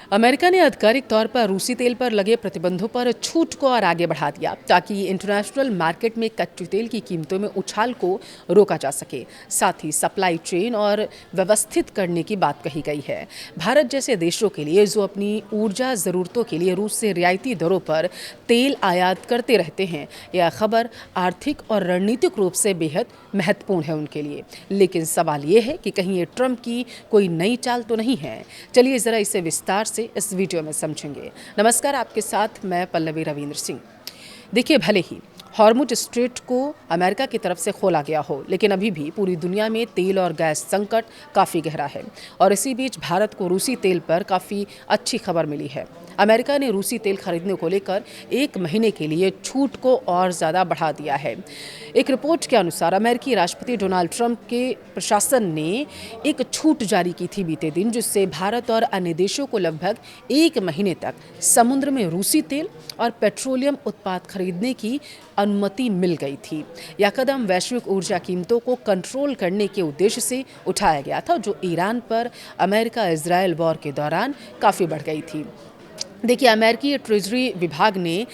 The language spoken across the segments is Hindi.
अमेरिका ने आधिकारिक तौर पर रूसी तेल पर लगे प्रतिबंधों पर छूट को और आगे बढ़ा दिया ताकि इंटरनेशनल मार्केट में कच्चे तेल की कीमतों में उछाल को रोका जा सके। साथ ही सप्लाई चेन और व्यवस्थित करने की बात कही गई है। भारत जैसे देशों के लिए जो अपनी ऊर्जा ज़रूरतों के लिए रूस से रियायती दरों पर तेल आयात करते रहते हैं, यह खबर आर्थिक और रणनीतिक रूप से बेहद महत्वपूर्ण है उनके लिए। लेकिन सवाल ये है कि कहीं ये ट्रंप की कोई नई चाल तो नहीं है। चलिए ज़रा इसे विस्तार से इस वीडियो में समझेंगे। नमस्कार, आपके साथ मैं पल्लवी रविंद्र सिंह। देखिए, भले ही हॉर्मुज स्ट्रेट को अमेरिका की तरफ से खोला गया हो, लेकिन अभी भी पूरी दुनिया में तेल और गैस संकट काफ़ी गहरा है। और इसी बीच भारत को रूसी तेल पर काफ़ी अच्छी खबर मिली है। अमेरिका ने रूसी तेल खरीदने को लेकर 1 महीने के लिए छूट को और ज़्यादा बढ़ा दिया है। एक रिपोर्ट के अनुसार अमेरिकी राष्ट्रपति डोनाल्ड ट्रंप के प्रशासन ने एक छूट जारी की थी बीते दिन, जिससे भारत और अन्य देशों को लगभग 1 महीने तक समुद्र में रूसी तेल और पेट्रोलियम उत्पाद खरीदने की अनुमति मिल गई थी। यह कदम वैश्विक ऊर्जा कीमतों को कंट्रोल करने के उद्देश्य से उठाया गया था, जो ईरान पर अमेरिका इजरायल वॉर के दौरान काफ़ी बढ़ गई थी। देखिए, अमेरिकी ट्रेजरी विभाग ने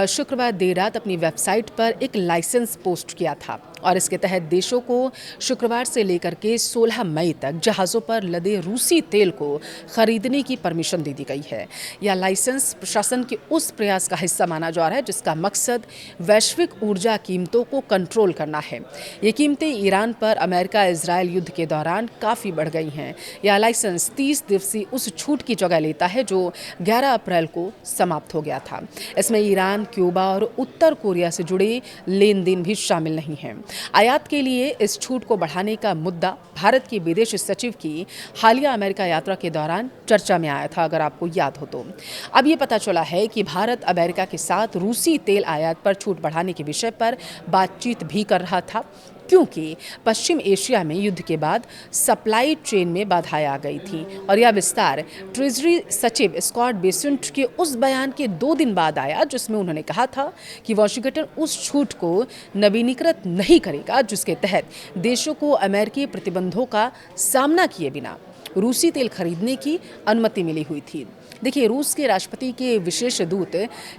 शुक्रवार देर रात अपनी वेबसाइट पर एक लाइसेंस पोस्ट किया था और इसके तहत देशों को शुक्रवार से लेकर के 16 मई तक जहाज़ों पर लदे रूसी तेल को खरीदने की परमिशन दे दी गई है। यह लाइसेंस प्रशासन के उस प्रयास का हिस्सा माना जा रहा है जिसका मकसद वैश्विक ऊर्जा कीमतों को कंट्रोल करना है। ये कीमतें ईरान पर अमेरिका इजरायल युद्ध के दौरान काफ़ी बढ़ गई हैं। यह लाइसेंस 30 दिवसीय उस छूट की जगह लेता है जो 11 अप्रैल को समाप्त हो गया था। इसमें ईरान, क्यूबा और उत्तर कोरिया से जुड़े लेन देन भी शामिल नहीं हैं। आयात के लिए इस छूट को बढ़ाने का मुद्दा भारत के विदेश सचिव की हालिया अमेरिका यात्रा के दौरान चर्चा में आया था, अगर आपको याद हो तो। अब ये पता चला है कि भारत अमेरिका के साथ रूसी तेल आयात पर छूट बढ़ाने के विषय पर बातचीत भी कर रहा था, क्योंकि पश्चिम एशिया में युद्ध के बाद सप्लाई चेन में बाधाएं आ गई थी। और यह विस्तार ट्रेजरी सचिव स्कॉट बेसेंट के उस बयान के 2 दिन बाद आया जिसमें उन्होंने कहा था कि वॉशिंगटन उस छूट को नवीनीकृत नहीं करेगा जिसके तहत देशों को अमेरिकी प्रतिबंधों का सामना किए बिना रूसी तेल खरीदने की अनुमति मिली हुई थी। देखिए, रूस के राष्ट्रपति के विशेष दूत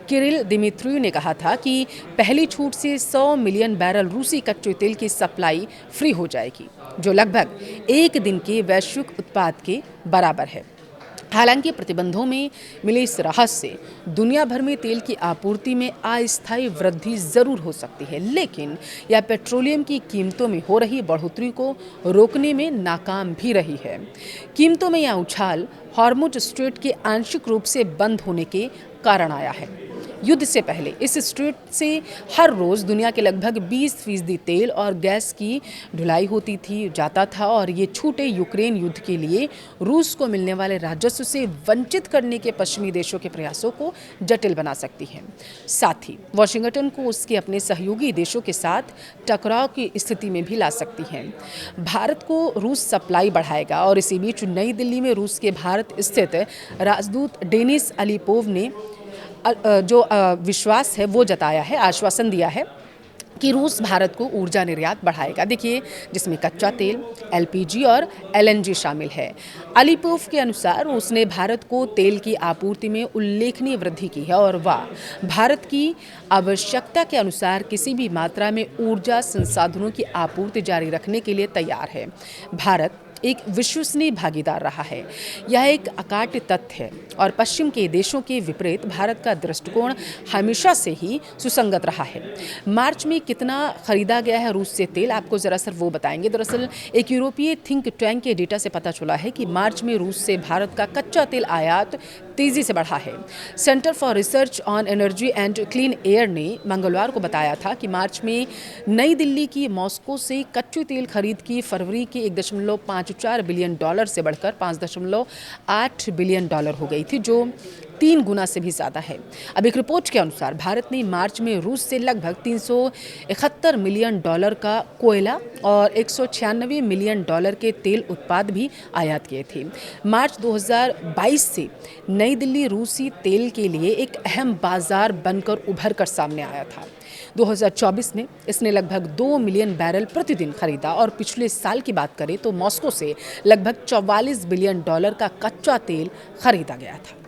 किरिल दिमित्रियु ने कहा था कि पहली छूट से 100 मिलियन बैरल रूसी कच्चे तेल की सप्लाई फ्री हो जाएगी, जो लगभग 1 दिन के वैश्विक उत्पाद के बराबर है। हालांकि प्रतिबंधों में मिले इस राहत से दुनिया भर में तेल की आपूर्ति में अस्थायी वृद्धि जरूर हो सकती है, लेकिन यह पेट्रोलियम की कीमतों में हो रही बढ़ोतरी को रोकने में नाकाम भी रही है। कीमतों में यह उछाल हॉर्मुज स्ट्रेट के आंशिक रूप से बंद होने के कारण आया है। युद्ध से पहले इस स्ट्रेट से हर रोज़ दुनिया के लगभग 20% तेल और गैस की ढुलाई होती थी जाता था, और ये छूटें यूक्रेन युद्ध के लिए रूस को मिलने वाले राजस्व से वंचित करने के पश्चिमी देशों के प्रयासों को जटिल बना सकती हैं। साथ ही वाशिंगटन को उसके अपने सहयोगी देशों के साथ टकराव की स्थिति में भी ला सकती हैं। भारत को रूस सप्लाई बढ़ाएगा, और इसी बीच नई दिल्ली में रूस के भारत स्थित राजदूत डेनिस अलीपोव ने जो विश्वास है वो जताया है, आश्वासन दिया है कि रूस भारत को ऊर्जा निर्यात बढ़ाएगा। देखिए, जिसमें कच्चा तेल, एलपीजी और एलएनजी शामिल है। अलीपोव के अनुसार उसने भारत को तेल की आपूर्ति में उल्लेखनीय वृद्धि की है, और वह भारत की आवश्यकता के अनुसार किसी भी मात्रा में ऊर्जा संसाधनों की आपूर्ति जारी रखने के लिए तैयार है। भारत एक विश्वसनीय भागीदार रहा है। यह एक अकाट्य तथ्य है, और पश्चिम के देशों के विपरीत भारत का दृष्टिकोण हमेशा से ही सुसंगत रहा है। मार्च में कितना खरीदा गया है रूस से तेल, आपको जरा सर वो बताएंगे। दरअसल एक यूरोपीय थिंक टैंक के डेटा से पता चला है कि मार्च में रूस से भारत का कच्चा तेल आयात तेजी से बढ़ा है। Centre for research on energy and clean air ने मंगलवार को बताया था कि मार्च में नई दिल्ली की मॉस्को से कच्चे तेल खरीद की फरवरी के 1.54 बिलियन डॉलर से बढ़कर 5.8 बिलियन डॉलर हो गई थी, जो 3 गुना से भी ज़्यादा है। अब एक रिपोर्ट के अनुसार भारत ने मार्च में रूस से लगभग $371 मिलियन का कोयला और $196 मिलियन के तेल उत्पाद भी आयात किए थे। मार्च 2022 से नई दिल्ली रूसी तेल के लिए एक अहम बाजार बनकर उभर कर सामने आया था। 2024 में इसने लगभग 2 मिलियन बैरल प्रतिदिन खरीदा और पिछले साल की बात करें तो मॉस्को से लगभग $44 बिलियन का कच्चा तेल खरीदा गया था।